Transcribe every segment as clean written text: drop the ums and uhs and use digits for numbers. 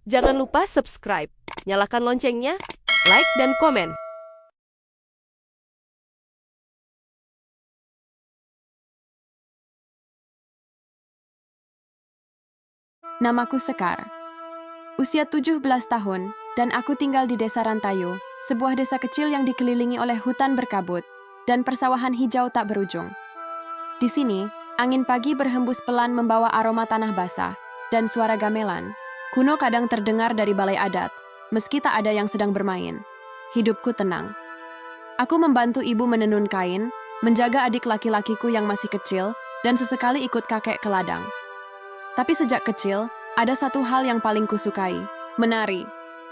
Jangan lupa subscribe, nyalakan loncengnya, like dan komen. Namaku Sekar. Usia 17 tahun, dan aku tinggal di Desa Rantayu, sebuah desa kecil yang dikelilingi oleh hutan berkabut dan persawahan hijau tak berujung. Di sini, angin pagi berhembus pelan membawa aroma tanah basah dan suara gamelan. Kuno kadang terdengar dari balai adat, meski tak ada yang sedang bermain. Hidupku tenang. Aku membantu ibu menenun kain, menjaga adik laki-lakiku yang masih kecil, dan sesekali ikut kakek ke ladang. Tapi sejak kecil, ada satu hal yang paling kusukai, menari.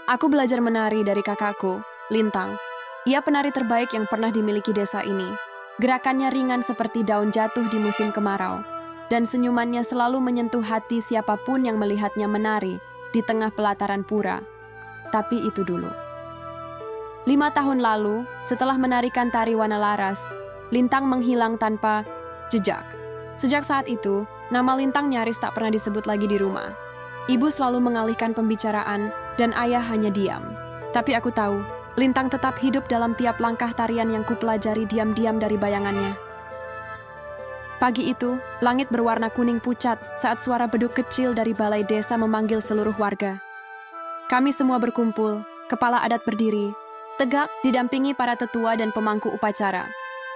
Aku belajar menari dari kakakku, Lintang. Ia penari terbaik yang pernah dimiliki desa ini. Gerakannya ringan seperti daun jatuh di musim kemarau, dan senyumannya selalu menyentuh hati siapapun yang melihatnya menari di tengah pelataran pura. Tapi itu dulu. 5 tahun lalu, setelah menarikan tari Wanalaras, Lintang menghilang tanpa jejak. Sejak saat itu, nama Lintang nyaris tak pernah disebut lagi di rumah. Ibu selalu mengalihkan pembicaraan, dan ayah hanya diam. Tapi aku tahu, Lintang tetap hidup dalam tiap langkah tarian yang kupelajari diam-diam dari bayangannya. Pagi itu, langit berwarna kuning pucat saat suara beduk kecil dari balai desa memanggil seluruh warga. Kami semua berkumpul, kepala adat berdiri, tegak didampingi para tetua dan pemangku upacara.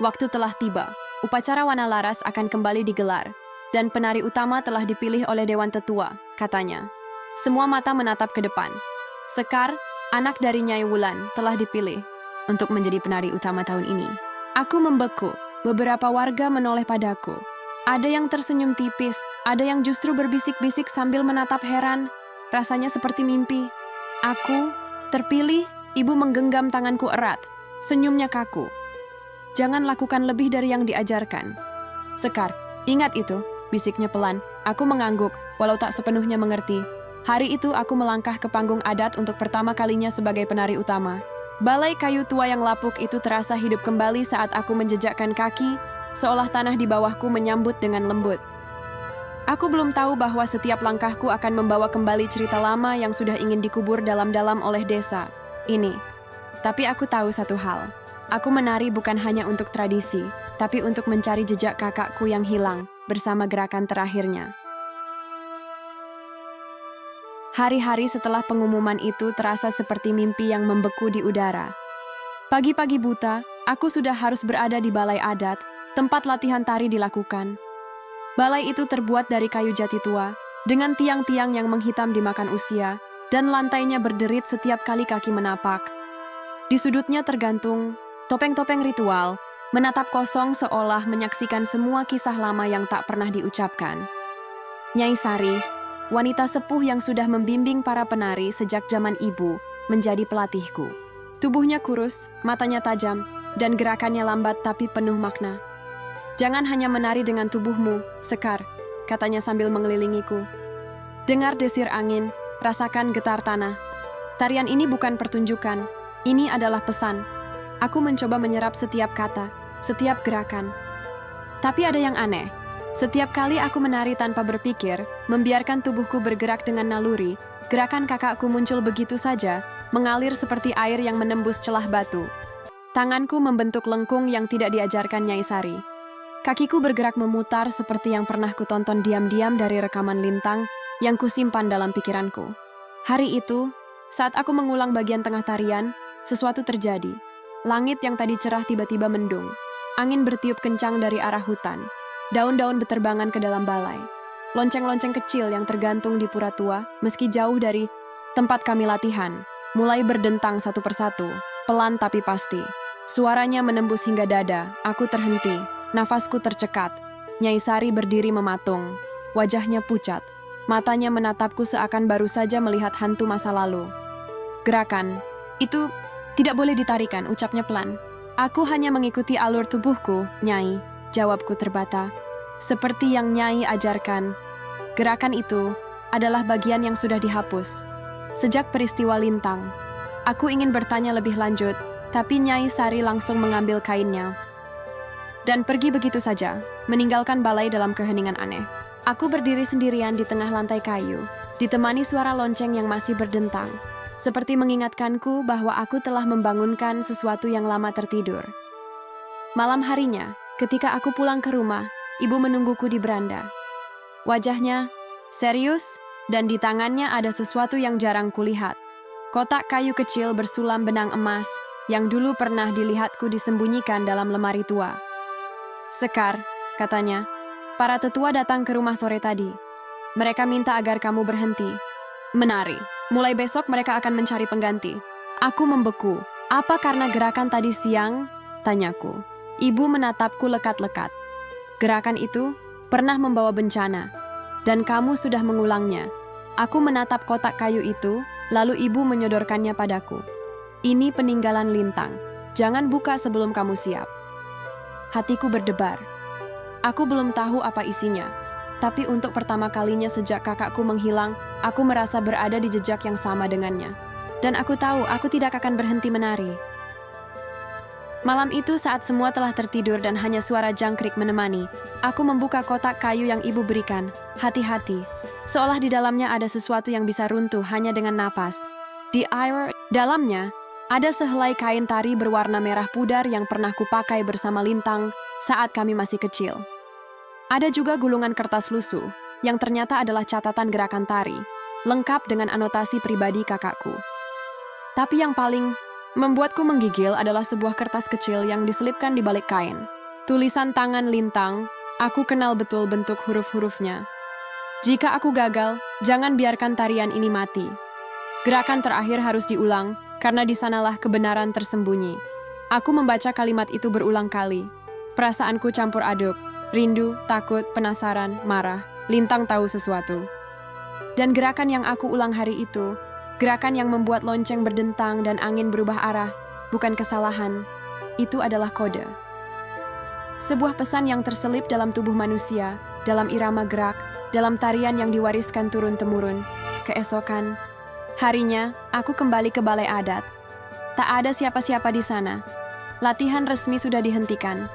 Waktu telah tiba, upacara Wanalaras akan kembali digelar. Dan penari utama telah dipilih oleh Dewan Tetua, katanya. Semua mata menatap ke depan. Sekar, anak dari Nyai Wulan, telah dipilih untuk menjadi penari utama tahun ini. Aku membeku, beberapa warga menoleh padaku. Ada yang tersenyum tipis, ada yang justru berbisik-bisik sambil menatap heran. Rasanya seperti mimpi. Aku, terpilih, ibu menggenggam tanganku erat. Senyumnya kaku. Jangan lakukan lebih dari yang diajarkan. Sekar, ingat itu. Bisiknya pelan. Aku mengangguk, walau tak sepenuhnya mengerti. Hari itu aku melangkah ke panggung adat untuk pertama kalinya sebagai penari utama. Balai kayu tua yang lapuk itu terasa hidup kembali saat aku menjejakkan kaki, seolah tanah di bawahku menyambut dengan lembut. Aku belum tahu bahwa setiap langkahku akan membawa kembali cerita lama yang sudah ingin dikubur dalam-dalam oleh desa ini. Tapi aku tahu satu hal. Aku menari bukan hanya untuk tradisi, tapi untuk mencari jejak kakakku yang hilang bersama gerakan terakhirnya. Hari-hari setelah pengumuman itu terasa seperti mimpi yang membeku di udara. Pagi-pagi buta, aku sudah harus berada di balai adat, tempat latihan tari dilakukan. Balai itu terbuat dari kayu jati tua, dengan tiang-tiang yang menghitam dimakan usia, dan lantainya berderit setiap kali kaki menapak. Di sudutnya tergantung topeng-topeng ritual, menatap kosong seolah menyaksikan semua kisah lama yang tak pernah diucapkan. Nyai Sari, wanita sepuh yang sudah membimbing para penari sejak zaman ibu, menjadi pelatihku. Tubuhnya kurus, matanya tajam, dan gerakannya lambat tapi penuh makna. Jangan hanya menari dengan tubuhmu, Sekar, katanya sambil mengelilingiku. Dengar desir angin, rasakan getar tanah. Tarian ini bukan pertunjukan, ini adalah pesan. Aku mencoba menyerap setiap kata, setiap gerakan. Tapi ada yang aneh. Setiap kali aku menari tanpa berpikir, membiarkan tubuhku bergerak dengan naluri, gerakan kakakku muncul begitu saja, mengalir seperti air yang menembus celah batu. Tanganku membentuk lengkung yang tidak diajarkan Nyai Sari. Kakiku bergerak memutar seperti yang pernah kutonton diam-diam dari rekaman Lintang yang kusimpan dalam pikiranku. Hari itu, saat aku mengulang bagian tengah tarian, sesuatu terjadi. Langit yang tadi cerah tiba-tiba mendung. Angin bertiup kencang dari arah hutan. Daun-daun beterbangan ke dalam balai. Lonceng-lonceng kecil yang tergantung di pura tua, meski jauh dari tempat kami latihan, mulai berdentang satu persatu, pelan tapi pasti. Suaranya menembus hingga dada, aku terhenti, nafasku tercekat. Nyai Sari berdiri mematung, wajahnya pucat. Matanya menatapku seakan baru saja melihat hantu masa lalu. Gerakan, itu tidak boleh ditarikan, ucapnya pelan. Aku hanya mengikuti alur tubuhku, Nyai, jawabku terbata. Seperti yang Nyai ajarkan, gerakan itu adalah bagian yang sudah dihapus. Sejak peristiwa Lintang, aku ingin bertanya lebih lanjut, tapi Nyai Sari langsung mengambil kainnya dan pergi begitu saja, meninggalkan balai dalam keheningan aneh. Aku berdiri sendirian di tengah lantai kayu, ditemani suara lonceng yang masih berdentang, seperti mengingatkanku bahwa aku telah membangunkan sesuatu yang lama tertidur. Malam harinya, ketika aku pulang ke rumah, ibu menungguku di beranda. Wajahnya serius, dan di tangannya ada sesuatu yang jarang kulihat. Kotak kayu kecil bersulam benang emas yang dulu pernah dilihatku disembunyikan dalam lemari tua. "Sekar," katanya, "para tetua datang ke rumah sore tadi. Mereka minta agar kamu berhenti menari. Mulai besok mereka akan mencari pengganti." Aku membeku. "Apa karena gerakan tadi siang?" tanyaku. Ibu menatapku lekat-lekat. "Gerakan itu pernah membawa bencana, dan kamu sudah mengulangnya." Aku menatap kotak kayu itu, lalu ibu menyodorkannya padaku. "Ini peninggalan Lintang. Jangan buka sebelum kamu siap." Hatiku berdebar. Aku belum tahu apa isinya, tapi untuk pertama kalinya sejak kakakku menghilang, aku merasa berada di jejak yang sama dengannya. Dan aku tahu aku tidak akan berhenti menari. Malam itu saat semua telah tertidur dan hanya suara jangkrik menemani, aku membuka kotak kayu yang ibu berikan, hati-hati, seolah di dalamnya ada sesuatu yang bisa runtuh hanya dengan napas. Di air dalamnya, ada sehelai kain tari berwarna merah pudar yang pernah kupakai bersama Lintang saat kami masih kecil. Ada juga gulungan kertas lusuh, yang ternyata adalah catatan gerakan tari, lengkap dengan anotasi pribadi kakakku. Tapi yang paling membuatku menggigil adalah sebuah kertas kecil yang diselipkan di balik kain. Tulisan tangan Lintang, aku kenal betul bentuk huruf-hurufnya. "Jika aku gagal, jangan biarkan tarian ini mati. Gerakan terakhir harus diulang, karena di sanalah kebenaran tersembunyi." Aku membaca kalimat itu berulang kali. Perasaanku campur aduk, rindu, takut, penasaran, marah. Lintang tahu sesuatu. Dan gerakan yang aku ulang hari itu, gerakan yang membuat lonceng berdentang dan angin berubah arah, bukan kesalahan. Itu adalah kode. Sebuah pesan yang terselip dalam tubuh manusia, dalam irama gerak, dalam tarian yang diwariskan turun-temurun. Keesokan harinya, aku kembali ke balai adat. Tak ada siapa-siapa di sana. Latihan resmi sudah dihentikan.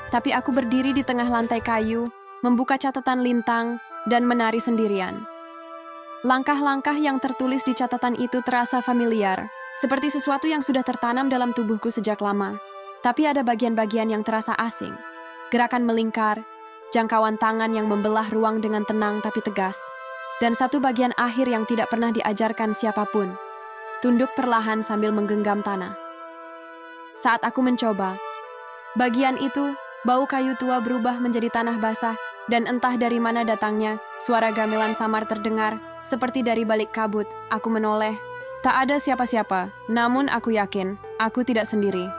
Tapi aku berdiri di tengah lantai kayu, membuka catatan Lintang, dan menari sendirian. Langkah-langkah yang tertulis di catatan itu terasa familiar, seperti sesuatu yang sudah tertanam dalam tubuhku sejak lama. Tapi ada bagian-bagian yang terasa asing. Gerakan melingkar, jangkauan tangan yang membelah ruang dengan tenang tapi tegas, dan satu bagian akhir yang tidak pernah diajarkan siapapun. Tunduk perlahan sambil menggenggam tanah. Saat aku mencoba, bagian itu, bau kayu tua berubah menjadi tanah basah, dan entah dari mana datangnya, suara gamelan samar terdengar, seperti dari balik kabut. Aku menoleh. Tak ada siapa-siapa, namun aku yakin, aku tidak sendiri.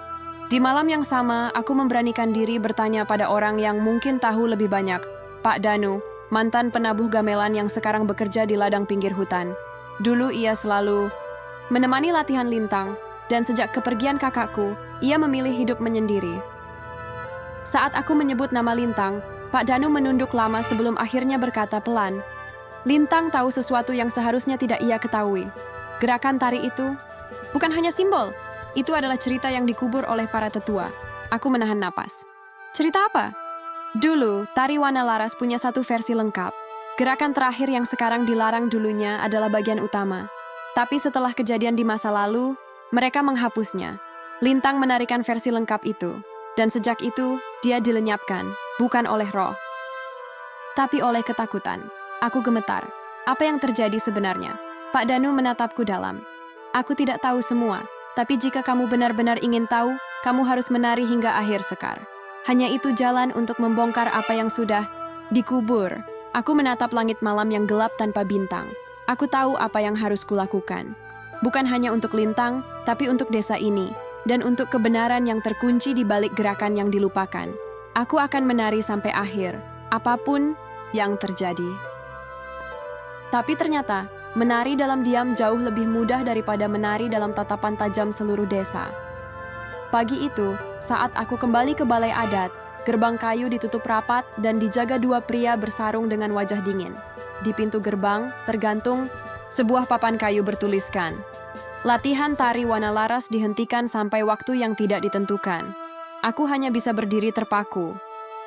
Di malam yang sama, aku memberanikan diri bertanya pada orang yang mungkin tahu lebih banyak. Pak Danu, mantan penabuh gamelan yang sekarang bekerja di ladang pinggir hutan. Dulu ia selalu menemani latihan Lintang, dan sejak kepergian kakakku, ia memilih hidup menyendiri. Saat aku menyebut nama Lintang, Pak Danu menunduk lama sebelum akhirnya berkata pelan, "Lintang tahu sesuatu yang seharusnya tidak ia ketahui. Gerakan tari itu bukan hanya simbol, itu adalah cerita yang dikubur oleh para tetua." Aku menahan napas. "Cerita apa?" "Dulu, tari Wana Laras punya satu versi lengkap. Gerakan terakhir yang sekarang dilarang dulunya adalah bagian utama. Tapi setelah kejadian di masa lalu, mereka menghapusnya. Lintang menarikan versi lengkap itu. Dan sejak itu, dia dilenyapkan, bukan oleh roh, tapi oleh ketakutan." Aku gemetar. Apa yang terjadi sebenarnya? Pak Danu menatapku dalam. "Aku tidak tahu semua, tapi jika kamu benar-benar ingin tahu, kamu harus menari hingga akhir Sekar. Hanya itu jalan untuk membongkar apa yang sudah dikubur." Aku menatap langit malam yang gelap tanpa bintang. Aku tahu apa yang harus kulakukan. Bukan hanya untuk Lintang, tapi untuk desa ini. Dan untuk kebenaran yang terkunci di balik gerakan yang dilupakan. Aku akan menari sampai akhir, apapun yang terjadi. Tapi ternyata, menari dalam diam jauh lebih mudah daripada menari dalam tatapan tajam seluruh desa. Pagi itu, saat aku kembali ke balai adat, gerbang kayu ditutup rapat dan dijaga dua pria bersarung dengan wajah dingin. Di pintu gerbang, tergantung sebuah papan kayu bertuliskan, "Latihan tari Wana Laras dihentikan sampai waktu yang tidak ditentukan." Aku hanya bisa berdiri terpaku.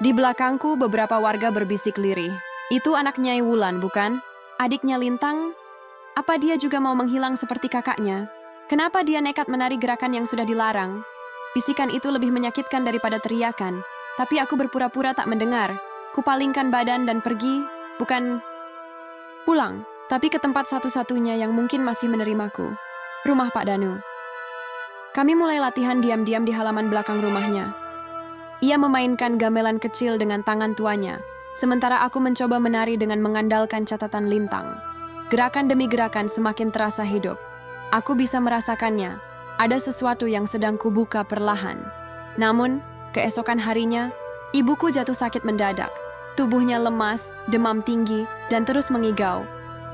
Di belakangku beberapa warga berbisik lirih. Itu anak Nyai Wulan, bukan? Adiknya Lintang? Apa dia juga mau menghilang seperti kakaknya? Kenapa dia nekat menari gerakan yang sudah dilarang? Bisikan itu lebih menyakitkan daripada teriakan. Tapi aku berpura-pura tak mendengar. Kupalingkan badan dan pergi, bukan pulang, tapi ke tempat satu-satunya yang mungkin masih menerimaku. Rumah Pak Danu. Kami mulai latihan diam-diam di halaman belakang rumahnya. Ia memainkan gamelan kecil dengan tangan tuanya, sementara aku mencoba menari dengan mengandalkan catatan Lintang. Gerakan demi gerakan semakin terasa hidup. Aku bisa merasakannya. Ada sesuatu yang sedang kubuka perlahan. Namun, keesokan harinya, ibuku jatuh sakit mendadak. Tubuhnya lemas, demam tinggi, dan terus mengigau.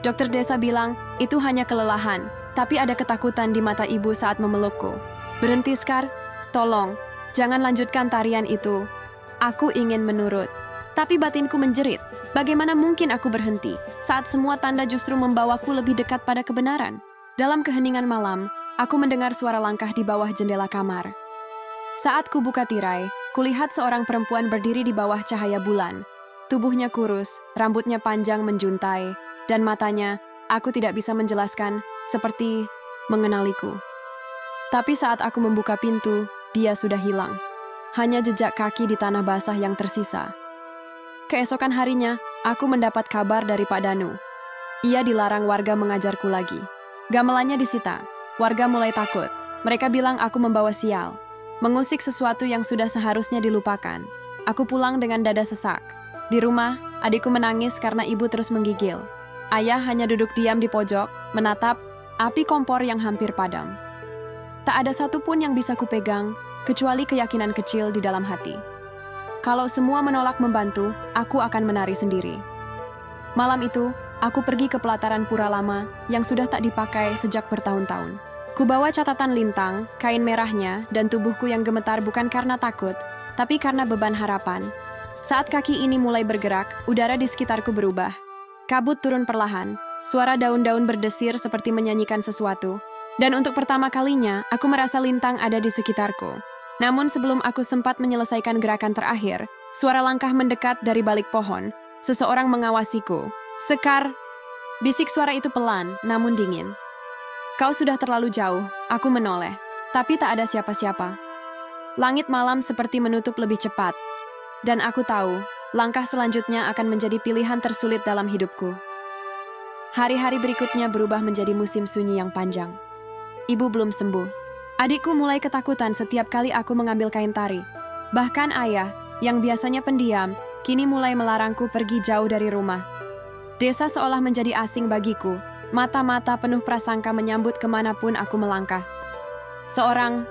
Dokter desa bilang, itu hanya kelelahan, tapi ada ketakutan di mata ibu saat memelukku. Berhenti, Sekar. Tolong, jangan lanjutkan tarian itu. Aku ingin menurut. Tapi batinku menjerit. Bagaimana mungkin aku berhenti saat semua tanda justru membawaku lebih dekat pada kebenaran? Dalam keheningan malam, aku mendengar suara langkah di bawah jendela kamar. Saat ku buka tirai, kulihat seorang perempuan berdiri di bawah cahaya bulan. Tubuhnya kurus, rambutnya panjang menjuntai, dan matanya, aku tidak bisa menjelaskan, seperti mengenaliku. Tapi saat aku membuka pintu, dia sudah hilang. Hanya jejak kaki di tanah basah yang tersisa. Keesokan harinya, aku mendapat kabar dari Pak Danu. Ia dilarang warga mengajarku lagi. Gamelannya disita. Warga mulai takut. Mereka bilang aku membawa sial. Mengusik sesuatu yang sudah seharusnya dilupakan. Aku pulang dengan dada sesak. Di rumah, adikku menangis karena ibu terus menggigil. Ayah hanya duduk diam di pojok, menatap api kompor yang hampir padam. Tak ada satupun yang bisa kupegang, kecuali keyakinan kecil di dalam hati. Kalau semua menolak membantu, aku akan menari sendiri. Malam itu, aku pergi ke pelataran pura lama yang sudah tak dipakai sejak bertahun-tahun. Kubawa catatan Lintang, kain merahnya, dan tubuhku yang gemetar bukan karena takut, tapi karena beban harapan. Saat kaki ini mulai bergerak, udara di sekitarku berubah. Kabut turun perlahan, suara daun-daun berdesir seperti menyanyikan sesuatu. Dan untuk pertama kalinya, aku merasa Lintang ada di sekitarku. Namun sebelum aku sempat menyelesaikan gerakan terakhir, suara langkah mendekat dari balik pohon. Seseorang mengawasiku. Sekar! Bisik suara itu pelan, namun dingin. Kau sudah terlalu jauh, aku menoleh. Tapi tak ada siapa-siapa. Langit malam seperti menutup lebih cepat. Dan aku tahu, langkah selanjutnya akan menjadi pilihan tersulit dalam hidupku. Hari-hari berikutnya berubah menjadi musim sunyi yang panjang. Ibu belum sembuh. Adikku mulai ketakutan setiap kali aku mengambil kain tari. Bahkan ayah, yang biasanya pendiam, kini mulai melarangku pergi jauh dari rumah. Desa seolah menjadi asing bagiku. Mata-mata penuh prasangka menyambut kemanapun aku melangkah. Seorang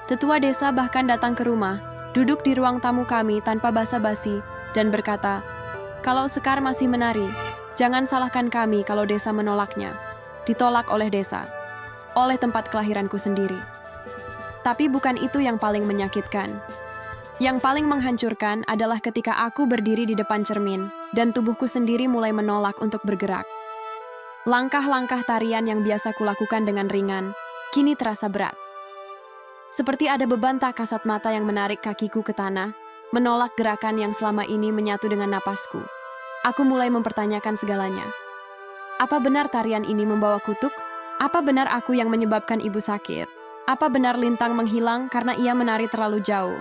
tetua desa bahkan datang ke rumah, duduk di ruang tamu kami tanpa basa-basi, dan berkata, "Kalau Sekar masih menari, jangan salahkan kami kalau desa menolaknya." Ditolak oleh desa. Oleh tempat kelahiranku sendiri. Tapi bukan itu yang paling menyakitkan. Yang paling menghancurkan adalah ketika aku berdiri di depan cermin dan tubuhku sendiri mulai menolak untuk bergerak. Langkah-langkah tarian yang biasa kulakukan dengan ringan, kini terasa berat. Seperti ada beban tak kasat mata yang menarik kakiku ke tanah, menolak gerakan yang selama ini menyatu dengan napasku. Aku mulai mempertanyakan segalanya. Apa benar tarian ini membawa kutuk? Apa benar aku yang menyebabkan ibu sakit? Apa benar Lintang menghilang karena ia menari terlalu jauh?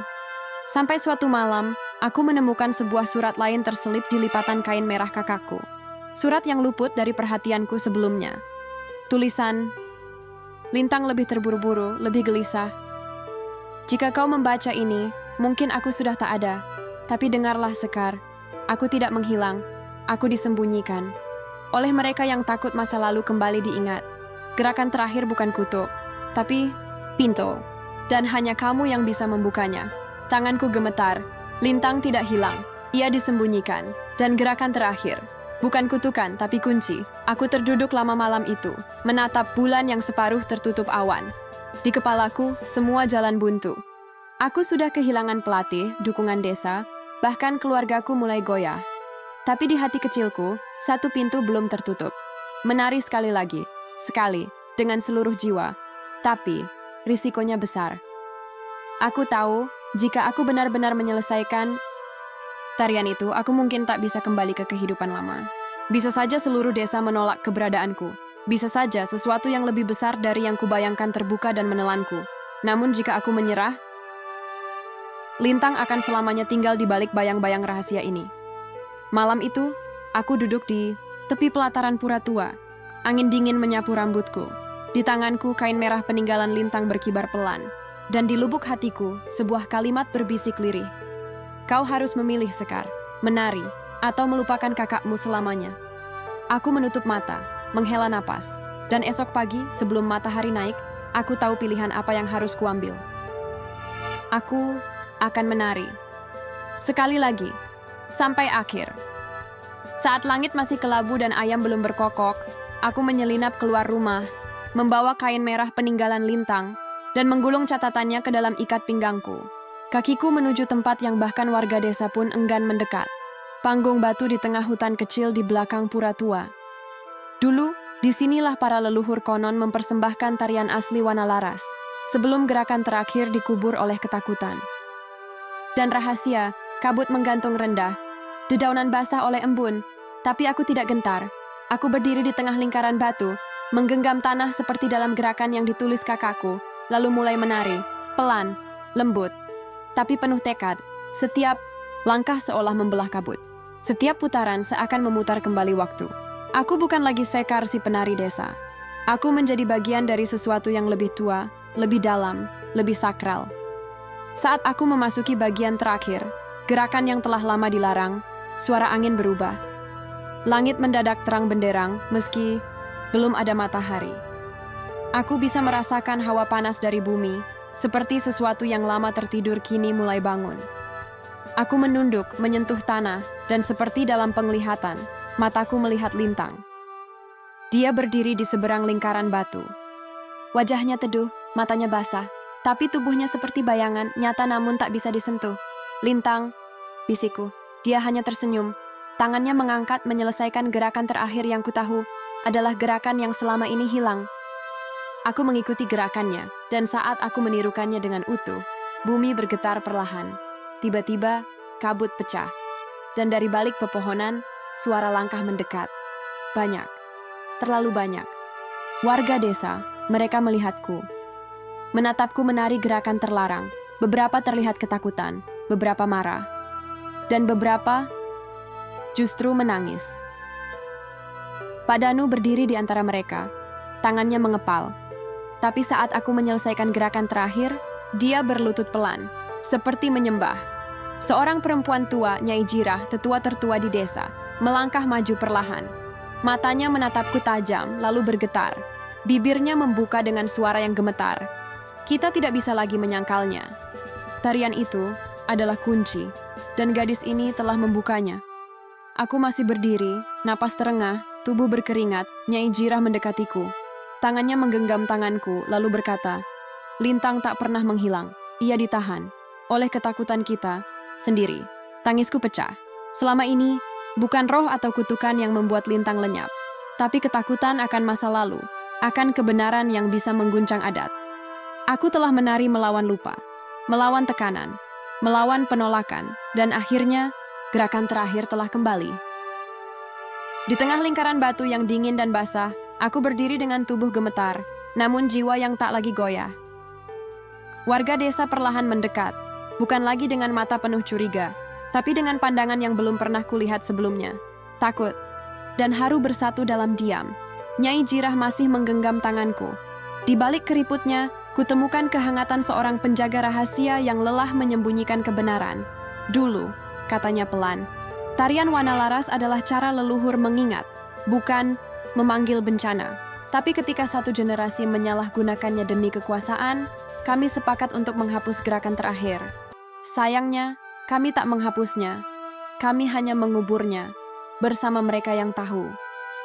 Sampai suatu malam, aku menemukan sebuah surat lain terselip di lipatan kain merah kakakku. Surat yang luput dari perhatianku sebelumnya. Tulisan, Lintang lebih terburu-buru, lebih gelisah. Jika kau membaca ini, mungkin aku sudah tak ada. Tapi dengarlah Sekar, aku tidak menghilang, aku disembunyikan. Oleh mereka yang takut masa lalu kembali diingat. Gerakan terakhir bukan kutuk, tapi pintu. Dan hanya kamu yang bisa membukanya. Tanganku gemetar. Lintang tidak hilang. Ia disembunyikan. Dan gerakan terakhir. Bukan kutukan, tapi kunci. Aku terduduk lama malam itu, menatap bulan yang separuh tertutup awan. Di kepalaku, semua jalan buntu. Aku sudah kehilangan pelatih, dukungan desa, bahkan keluargaku mulai goyah. Tapi di hati kecilku, satu pintu belum tertutup. Menari sekali lagi. Sekali, dengan seluruh jiwa. Tapi, risikonya besar. Aku tahu, jika aku benar-benar menyelesaikan, tarian itu, aku mungkin tak bisa kembali ke kehidupan lama. Bisa saja seluruh desa menolak keberadaanku. Bisa saja sesuatu yang lebih besar dari yang kubayangkan terbuka dan menelanku. Namun jika aku menyerah, Lintang akan selamanya tinggal di balik bayang-bayang rahasia ini. Malam itu, aku duduk di tepi pelataran pura tua. Angin dingin menyapu rambutku. Di tanganku, kain merah peninggalan Lintang berkibar pelan. Dan di lubuk hatiku, sebuah kalimat berbisik lirih. Kau harus memilih, Sekar. Menari, atau melupakan kakakmu selamanya. Aku menutup mata, menghela napas. Dan esok pagi, sebelum matahari naik, aku tahu pilihan apa yang harus kuambil. Aku akan menari. Sekali lagi, sampai akhir. Saat langit masih kelabu dan ayam belum berkokok, aku menyelinap keluar rumah, membawa kain merah peninggalan Lintang, dan menggulung catatannya ke dalam ikat pinggangku. Kakiku menuju tempat yang bahkan warga desa pun enggan mendekat. Panggung batu di tengah hutan kecil di belakang pura tua. Dulu, disinilah para leluhur konon mempersembahkan tarian asli Wanalaras, sebelum gerakan terakhir dikubur oleh ketakutan. Dan rahasia, kabut menggantung rendah, dedaunan basah oleh embun, tapi aku tidak gentar. Aku berdiri di tengah lingkaran batu, menggenggam tanah seperti dalam gerakan yang ditulis kakakku, lalu mulai menari, pelan, lembut, tapi penuh tekad. Setiap langkah seolah membelah kabut. Setiap putaran seakan memutar kembali waktu. Aku bukan lagi Sekar si penari desa. Aku menjadi bagian dari sesuatu yang lebih tua, lebih dalam, lebih sakral. Saat aku memasuki bagian terakhir, gerakan yang telah lama dilarang, suara angin berubah. Langit mendadak terang benderang meski belum ada matahari. Aku bisa merasakan hawa panas dari bumi, seperti sesuatu yang lama tertidur kini mulai bangun. Aku menunduk, menyentuh tanah, dan seperti dalam penglihatan, mataku melihat Lintang. Dia berdiri di seberang lingkaran batu. Wajahnya teduh, matanya basah, tapi tubuhnya seperti bayangan, nyata namun tak bisa disentuh. Lintang, bisikku. Dia hanya tersenyum. Tangannya mengangkat menyelesaikan gerakan terakhir yang kutahu adalah gerakan yang selama ini hilang. Aku mengikuti gerakannya, dan saat aku menirukannya dengan utuh, bumi bergetar perlahan. Tiba-tiba, kabut pecah. Dan dari balik pepohonan, suara langkah mendekat. Banyak. Terlalu banyak. Warga desa, mereka melihatku. Menatapku menari gerakan terlarang. Beberapa terlihat ketakutan, beberapa marah. Dan beberapa justru menangis. Pak Danu berdiri di antara mereka. Tangannya mengepal. Tapi saat aku menyelesaikan gerakan terakhir, dia berlutut pelan, seperti menyembah. Seorang perempuan tua, Nyai Jirah, tetua tertua di desa, melangkah maju perlahan. Matanya menatapku tajam, lalu bergetar. Bibirnya membuka dengan suara yang gemetar. Kita tidak bisa lagi menyangkalnya. Tarian itu adalah kunci, dan gadis ini telah membukanya. Aku masih berdiri, napas terengah, tubuh berkeringat, Nyai Jirah mendekatiku. Tangannya menggenggam tanganku, lalu berkata, Lintang tak pernah menghilang, ia ditahan oleh ketakutan kita sendiri. Tangisku pecah. Selama ini, bukan roh atau kutukan yang membuat Lintang lenyap, tapi ketakutan akan masa lalu, akan kebenaran yang bisa mengguncang adat. Aku telah menari melawan lupa, melawan tekanan, melawan penolakan, dan akhirnya gerakan terakhir telah kembali. Di tengah lingkaran batu yang dingin dan basah, aku berdiri dengan tubuh gemetar, namun jiwa yang tak lagi goyah. Warga desa perlahan mendekat, bukan lagi dengan mata penuh curiga, tapi dengan pandangan yang belum pernah kulihat sebelumnya. Takut dan haru bersatu dalam diam. Nyai Jirah masih menggenggam tanganku. Di balik keriputnya, kutemukan kehangatan seorang penjaga rahasia yang lelah menyembunyikan kebenaran. Dulu, katanya pelan, tarian Wanalaras adalah cara leluhur mengingat, bukan memanggil bencana. Tapi ketika satu generasi menyalahgunakannya demi kekuasaan, kami sepakat untuk menghapus gerakan terakhir. Sayangnya, kami tak menghapusnya. Kami hanya menguburnya, bersama mereka yang tahu.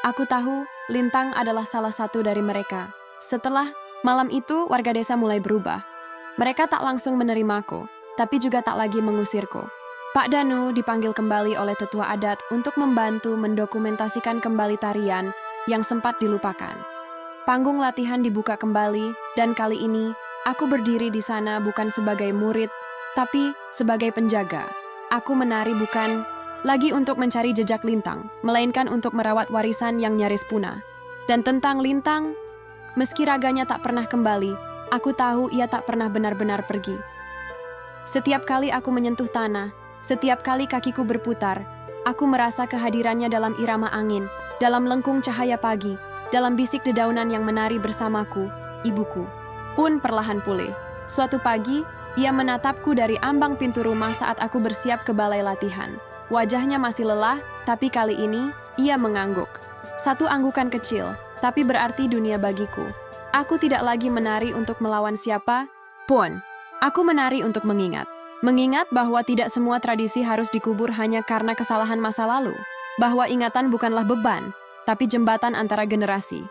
Aku tahu, Lintang adalah salah satu dari mereka. Setelah malam itu, warga desa mulai berubah. Mereka tak langsung menerimaku, tapi juga tak lagi mengusirku. Pak Danu dipanggil kembali oleh tetua adat untuk membantu mendokumentasikan kembali tarian yang sempat dilupakan. Panggung latihan dibuka kembali, dan kali ini aku berdiri di sana bukan sebagai murid, tapi sebagai penjaga. Aku menari bukan lagi untuk mencari jejak lintang, melainkan untuk merawat warisan yang nyaris punah. Dan tentang lintang, meski raganya tak pernah kembali, aku tahu ia tak pernah benar-benar pergi. Setiap kali aku menyentuh tanah, setiap kali kakiku berputar, aku merasa kehadirannya dalam irama angin, dalam lengkung cahaya pagi, dalam bisik dedaunan yang menari bersamaku, ibuku pun perlahan pulih. Suatu pagi, ia menatapku dari ambang pintu rumah saat aku bersiap ke balai latihan. Wajahnya masih lelah, tapi kali ini ia mengangguk. Satu anggukan kecil, tapi berarti dunia bagiku. Aku tidak lagi menari untuk melawan siapa pun. Aku menari untuk mengingat. Mengingat bahwa tidak semua tradisi harus dikubur hanya karena kesalahan masa lalu. Bahwa ingatan bukanlah beban, tapi jembatan antara generasi.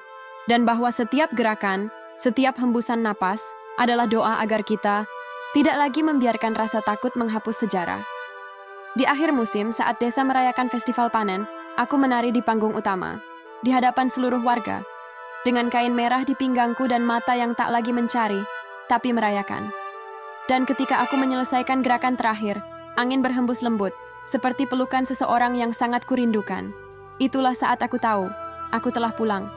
Dan bahwa setiap gerakan, setiap hembusan napas adalah doa agar kita tidak lagi membiarkan rasa takut menghapus sejarah. Di akhir musim, saat desa merayakan festival panen, aku menari di panggung utama, di hadapan seluruh warga, dengan kain merah di pinggangku dan mata yang tak lagi mencari, tapi merayakan. Dan ketika aku menyelesaikan gerakan terakhir, angin berhembus lembut, seperti pelukan seseorang yang sangat kurindukan. Itulah saat aku tahu, aku telah pulang.